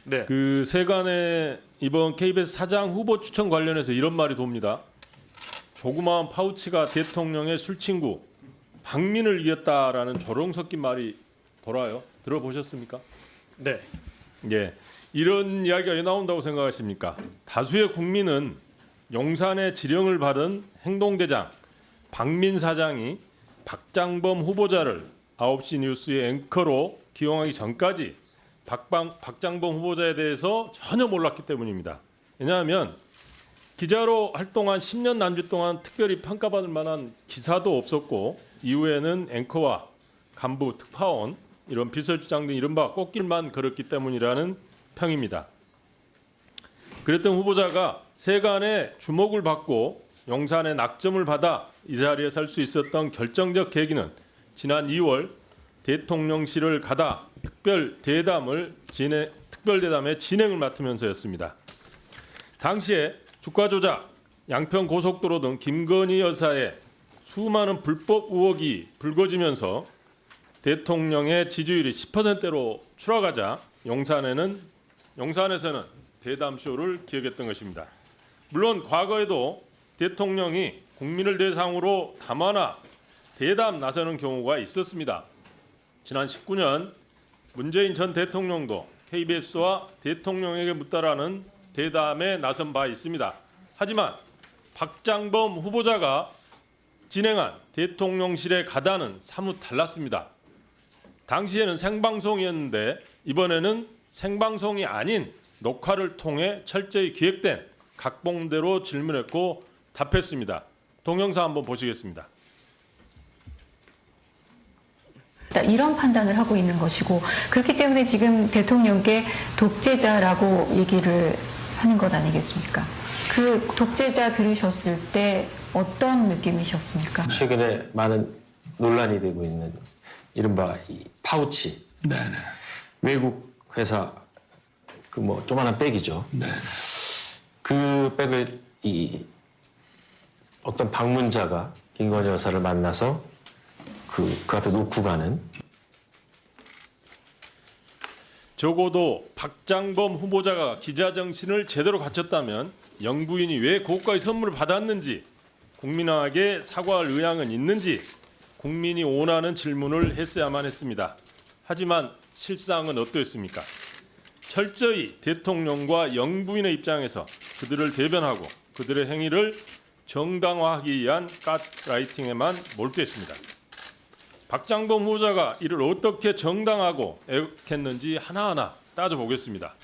네. 그 세간의 이번 KBS 사장 후보 추천 관련해서 이런 말이 돕니다. 조그마한 파우치가 대통령의 술친구 박민을 이겼다라는 조롱 섞인 말이 돌아요. 들어보셨습니까? 네. 예, 이런 이야기가 왜 나온다고 생각하십니까? 다수의 국민은 용산의 지령을 받은 행동대장 박민 사장이 박장범 후보자를 9시 뉴스의 앵커로 기용하기 전까지 박장범 후보자에 대해서 전혀 몰랐기 때문입니다. 왜냐하면 기자로 활동한 10년 난주 동안 특별히 평가받을 만한 기사도 없었고 이후에는 앵커와 간부, 특파원, 이런 비서실장 등 이른바 꽃길만 걸었기 때문이라는 평입니다. 그랬던 후보자가 세간의 주목을 받고 용산의 낙점을 받아 이 자리에 설 수 있었던 결정적 계기는 지난 2월 대통령실을 가다 특별대담의 진행을 맡으면서였습니다. 당시에 주가 조작, 양평 고속도로 등 김건희 여사의 수많은 불법 의혹이 불거지면서 대통령의 지지율이 10%로 추락하자 용산에서는 대담쇼를 기획했던 것입니다. 물론 과거에도 대통령이 국민을 대상으로 담화나 대담 나서는 경우가 있었습니다. 지난 19년 문재인 전 대통령도 KBS와 대통령에게 묻다라는 대담에 나선 바 있습니다. 하지만 박장범 후보자가 진행한 대통령실에 가다는 사뭇 달랐습니다. 당시에는 생방송이었는데 이번에는 생방송이 아닌 녹화를 통해 철저히 기획된 각본대로 질문했고 답했습니다. 동영상 한번 보시겠습니다. 이런 판단을 하고 있는 것이고 그렇기 때문에 지금 대통령께 독재자라고 얘기를 하는 것 아니겠습니까? 그 독재자 들으셨을 때 어떤 느낌이셨습니까? 최근에 많은 논란이 되고 있는 이른바 이 파우치. 네네. 외국 회사 그 뭐 조만한 백이죠. 네. 그 백을 이 어떤 방문자가 김건희 여사를 만나서 그 앞에 놓고 가는. 적어도 박장범 후보자가 기자 정신을 제대로 갖췄다면 영부인이 왜 고가의 선물을 받았는지 국민에게 사과할 의향은 있는지 국민이 원하는 질문을 했어야만 했습니다. 하지만 실상은 어떠했습니까? 철저히 대통령과 영부인의 입장에서 그들을 대변하고 그들의 행위를 정당화하기 위한 가스라이팅에만 몰두했습니다. 박장범 후보자가 이를 어떻게 정당하고 애국했는지 하나하나 따져보겠습니다.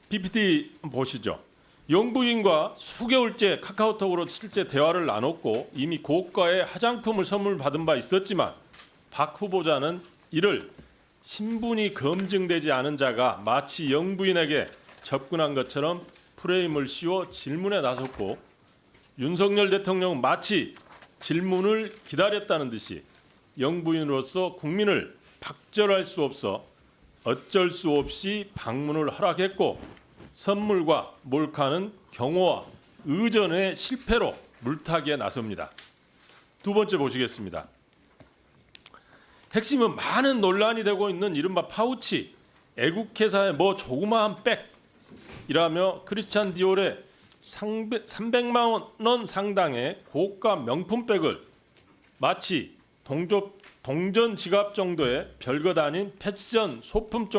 PPT 보시죠. 영부인과 수개월째 카카오톡으로 실제 대화를 나눴고 이미 고가의 화장품을 선물 받은 바 있었지만 박 후보자는 이를 신분이 검증되지 않은 자가 마치 영부인에게 접근한 것처럼 프레임을 씌워 질문에 나섰고 윤석열 대통령은 마치 질문을 기다렸다는 듯이 영부인으로서 국민을 박절할 수 없어 어쩔 수 없이 방문을 허락했고 선물과 몰카는 경호와 의전의 실패로 물타기에 나섭니다. 두 번째 보시겠습니다. 핵심은 많은 논란이 되고 있는 이른바 파우치, 애국회사의 뭐 조그마한 백이라며 크리스찬 디올의 300만 원 상당의 고가 명품백을 마치 동전 지갑 정도의 별것 아닌 패션 소품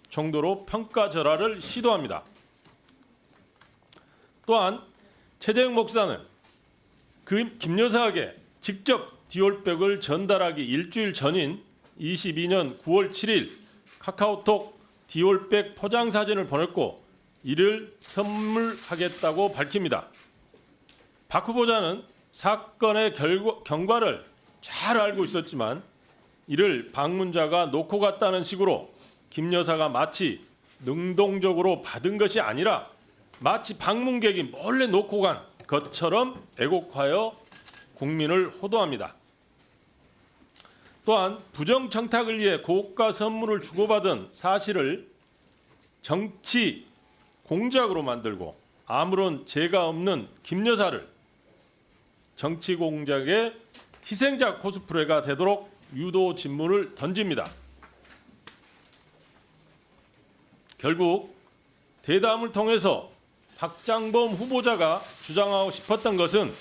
정도로 평가절하를 시도합니다. 또한 최재형 목사는 김 여사에게 직접 디올백을 전달하기 일주일 전인 22년 9월 7일 카카오톡 디올백 포장 사진을 보냈고 이를 선물하겠다고 밝힙니다. 박 후보자는 사건의 경과를 잘 알고 있었지만 이를 방문자가 놓고 갔다는 식으로 김 여사가 마치 능동적으로 받은 것이 아니라 마치 방문객이 몰래 놓고 간 것처럼 애국하여 국민을 호도합니다. 또한 부정청탁을 위해 고가 선물을 주고받은 사실을 정치 공작으로 만들고 아무런 죄가 없는 김 여사를 정치 공작의 희생자 코스프레가 되도록 유도 진문을 던집니다. 결국 대담을 통해서 박장범 후보자가 주장하고 싶었던 것은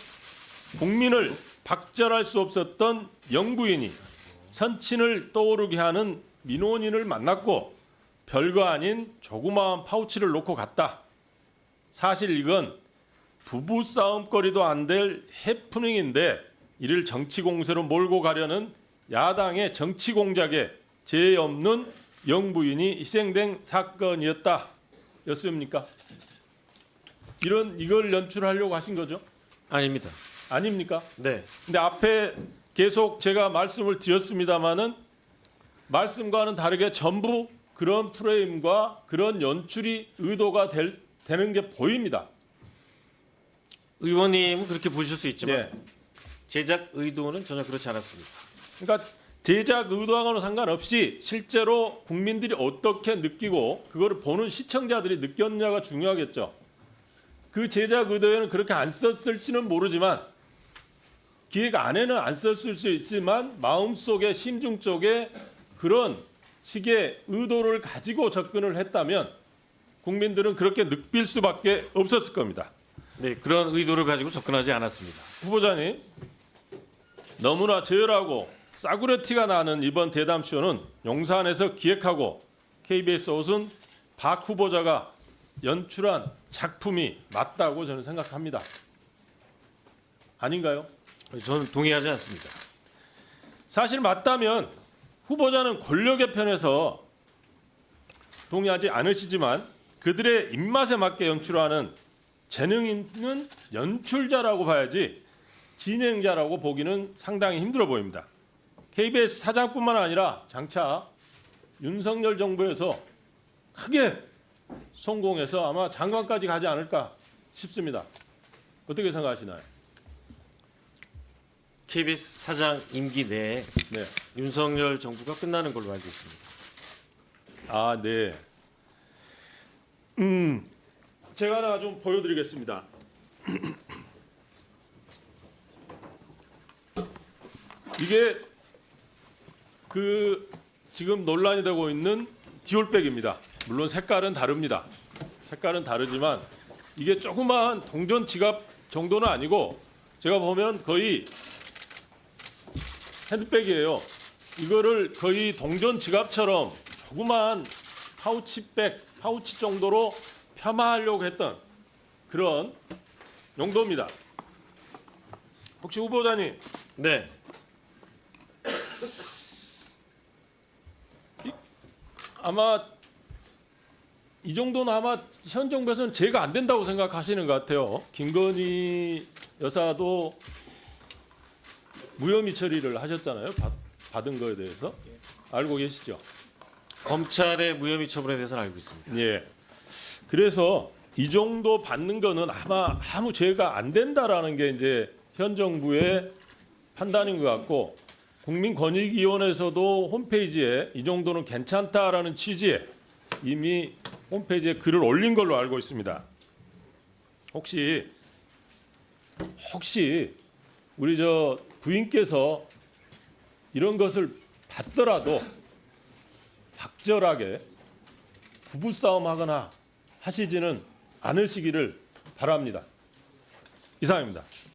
국민을 박절할 수 없었던 영부인이 선친을 떠오르게 하는 민원인을 만났고 별거 아닌 조그마한 파우치를 놓고 갔다. 사실 이건 부부 싸움거리도 안 될 해프닝인데 이를 정치 공세로 몰고 가려는 야당의 정치 공작에 죄 없는 영부인이 희생된 사건이었다. 였습니까? 이걸 연출하려고 하신 거죠? 아닙니다. 아닙니까? 네. 근데 앞에 계속 제가 말씀을 드렸습니다마는 말씀과는 다르게 전부 그런 프레임과 그런 연출이 의도가 되는 게 보입니다. 의원님은 그렇게 보실 수 있지만 네. 제작 의도는 전혀 그렇지 않았습니다. 그러니까 제작 의도하고는 상관없이 실제로 국민들이 어떻게 느끼고 그거를 보는 시청자들이 느꼈냐가 중요하겠죠. 그 제작 의도에는 그렇게 안 썼을지는 모르지만 기획 안에는 안 썼을 수 있지만 마음속에 심중 쪽에 그런 식의 의도를 가지고 접근을 했다면 국민들은 그렇게 느낄 수밖에 없었을 겁니다. 네, 그런 의도를 가지고 접근하지 않았습니다. 후보자님, 너무나 저열하고 싸구려티가 나는 이번 대담쇼는 용산에서 기획하고 KBS 옷은 박 후보자가 연출한 작품이 맞다고 저는 생각합니다. 아닌가요? 저는 동의하지 않습니다. 사실 맞다면 후보자는 권력의 편에서 동의하지 않으시지만 그들의 입맛에 맞게 연출하는 재능 있는 연출자라고 봐야지 진행자라고 보기는 상당히 힘들어 보입니다. KBS 사장뿐만 아니라 장차 윤석열 정부에서 크게 성공해서 아마 장관까지 가지 않을까 싶습니다. 어떻게 생각하시나요? KBS 사장 임기 내에 네. 윤석열 정부가 끝나는 걸로 알고 있습니다. 아, 네. 제가 하나 좀 보여드리겠습니다. 이게 그 지금 논란이 되고 있는 디올백입니다. 물론 색깔은 다릅니다. 색깔은 다르지만 이게 조그마한 동전 지갑 정도는 아니고 제가 보면 거의 핸드백이에요. 이거를 거의 동전 지갑처럼 조그마한 파우치 정도로 폄하하려고 했던 그런 용도입니다. 혹시 후보자님 네, 아마 이 정도는 아마 현 정부에서는 제가 안 된다고 생각하시는 것 같아요. 김건희 여사도 무혐의 처리를 하셨잖아요. 받은 거에 대해서 알고 계시죠? 검찰의 무혐의 처분에 대해서는 알고 있습니다. 예. 그래서 이 정도 받는 거는 아마 아무 죄가 안 된다라는 게 이제 현 정부의 판단인 것 같고 국민권익위원회에서도 홈페이지에 이 정도는 괜찮다라는 취지에 이미 홈페이지에 글을 올린 걸로 알고 있습니다. 혹시 우리 저 부인께서 이런 것을 받더라도 박절하게 부부싸움하거나 하시지는 않으시기를 바랍니다. 이상입니다.